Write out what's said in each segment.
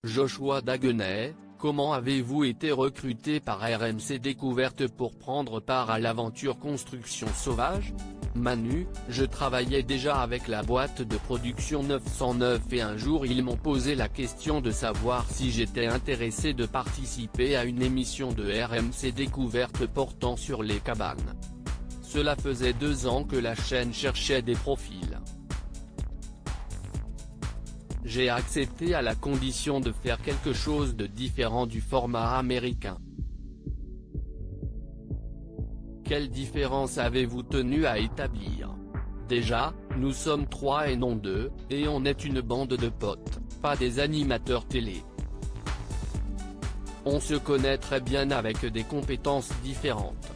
Joshua Dagenais, comment avez-vous été recruté par RMC Découverte pour prendre part à l'aventure Construction Sauvage ? Manu, je travaillais déjà avec la boîte de production 909 et un jour ils m'ont posé la question de savoir si j'étais intéressé de participer à une émission de RMC Découverte portant sur les cabanes. Cela faisait 2 ans que la chaîne cherchait des profils. J'ai accepté à la condition de faire quelque chose de différent du format américain. Quelle différence avez-vous tenu à établir ? Déjà, nous sommes 3 et non 2, et on est une bande de potes, pas des animateurs télé. On se connaît très bien avec des compétences différentes.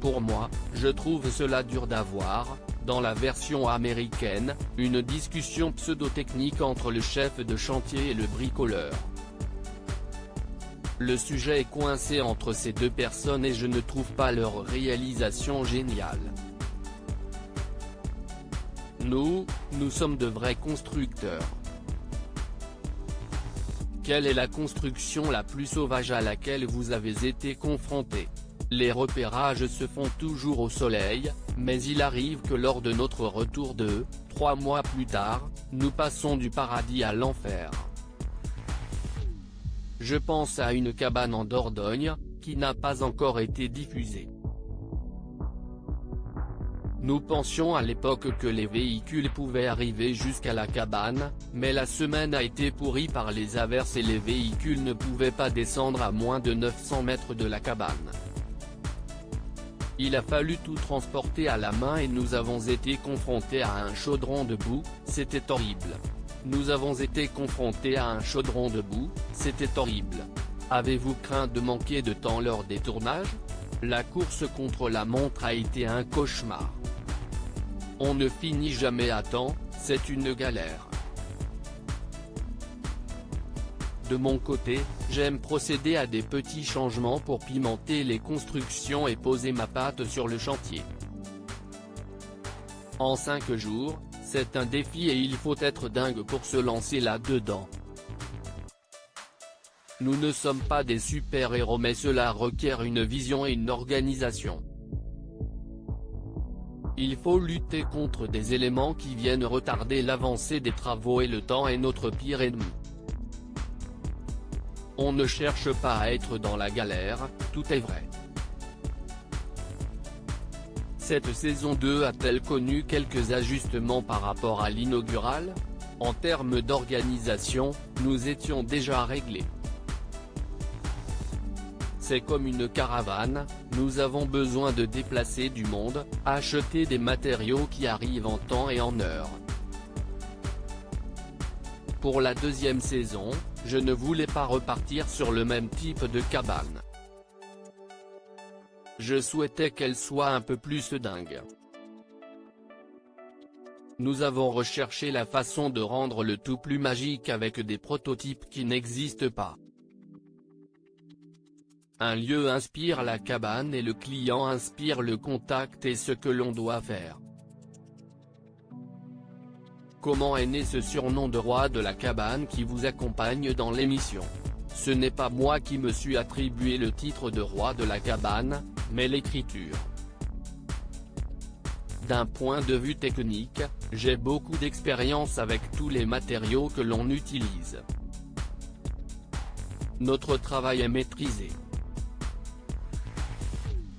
Pour moi, je trouve cela dur d'avoir, dans la version américaine, une discussion pseudo-technique entre le chef de chantier et le bricoleur. Le sujet est coincé entre ces 2 personnes et je ne trouve pas leur réalisation géniale. Nous sommes de vrais constructeurs. Quelle est la construction la plus sauvage à laquelle vous avez été confronté ? Les repérages se font toujours au soleil, mais il arrive que lors de notre retour 3 mois plus tard, nous passons du paradis à l'enfer. Je pense à une cabane en Dordogne, qui n'a pas encore été diffusée. Nous pensions à l'époque que les véhicules pouvaient arriver jusqu'à la cabane, mais la semaine a été pourrie par les averses et les véhicules ne pouvaient pas descendre à moins de 900 mètres de la cabane. Il a fallu tout transporter à la main et nous avons été confrontés à un chaudron de boue, c'était horrible. Nous avons été confrontés à un chaudron de boue, c'était horrible. Avez-vous craint de manquer de temps lors des tournages ? La course contre la montre a été un cauchemar. On ne finit jamais à temps, c'est une galère. De mon côté, j'aime procéder à des petits changements pour pimenter les constructions et poser ma patte sur le chantier. En 5 jours, c'est un défi et il faut être dingue pour se lancer là-dedans. Nous ne sommes pas des super-héros mais cela requiert une vision et une organisation. Il faut lutter contre des éléments qui viennent retarder l'avancée des travaux et le temps est notre pire ennemi. On ne cherche pas à être dans la galère, tout est vrai. Cette saison 2 a-t-elle connu quelques ajustements par rapport à l'inaugurale ? En termes d'organisation, nous étions déjà réglés. C'est comme une caravane, nous avons besoin de déplacer du monde, acheter des matériaux qui arrivent en temps et en heure. Pour la 2e saison, je ne voulais pas repartir sur le même type de cabane. Je souhaitais qu'elle soit un peu plus dingue. Nous avons recherché la façon de rendre le tout plus magique avec des prototypes qui n'existent pas. Un lieu inspire la cabane et le client inspire le contact et ce que l'on doit faire. Comment est né ce surnom de roi de la cabane qui vous accompagne dans l'émission ? Ce n'est pas moi qui me suis attribué le titre de roi de la cabane, mais l'écriture. D'un point de vue technique, j'ai beaucoup d'expérience avec tous les matériaux que l'on utilise. Notre travail est maîtrisé.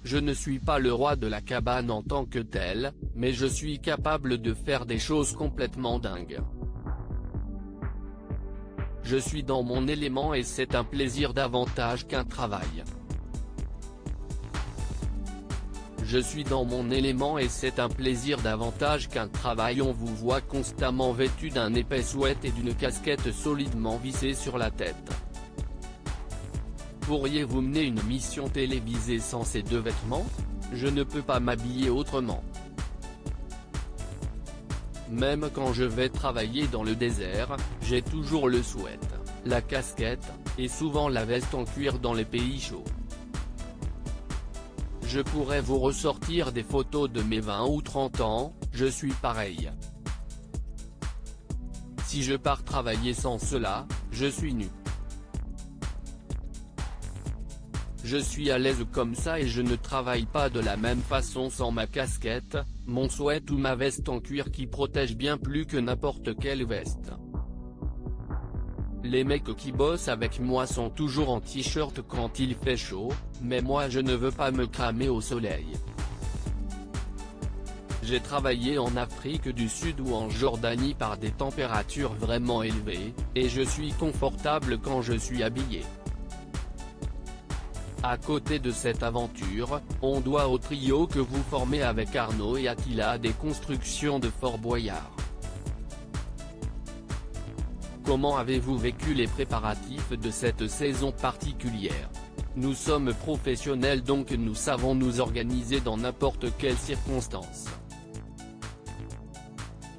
Je ne suis pas le roi de la cabane en tant que tel, mais je suis capable de faire des choses complètement dingues. Je suis dans mon élément et c'est un plaisir davantage qu'un travail. Je suis dans mon élément et c'est un plaisir davantage qu'un travail. On vous voit constamment vêtu d'un épais sweat et d'une casquette solidement vissée sur la tête. Pourriez-vous mener une émission télévisée sans ces 2 vêtements ? Je ne peux pas m'habiller autrement. Même quand je vais travailler dans le désert, j'ai toujours le sweat, la casquette, et souvent la veste en cuir dans les pays chauds. Je pourrais vous ressortir des photos de mes 20 ou 30 ans, je suis pareil. Si si je pars travailler sans cela, je suis nu. Je suis à l'aise comme ça et je ne travaille pas de la même façon sans ma casquette, mon sweat ou ma veste en cuir qui protège bien plus que n'importe quelle veste. Les mecs qui bossent avec moi sont toujours en t-shirt quand il fait chaud, mais moi je ne veux pas me cramer au soleil. J'ai travaillé en Afrique du Sud ou en Jordanie par des températures vraiment élevées, et je suis confortable quand je suis habillé. À côté de cette aventure, on doit au trio que vous formez avec Arnaud et Attila des constructions de Fort Boyard. Comment avez-vous vécu les préparatifs de cette saison particulière? Nous sommes professionnels donc nous savons nous organiser dans n'importe quelle circonstance.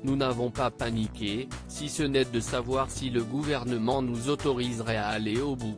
Nous n'avons pas paniqué, si ce n'est de savoir si le gouvernement nous autoriserait à aller au bout.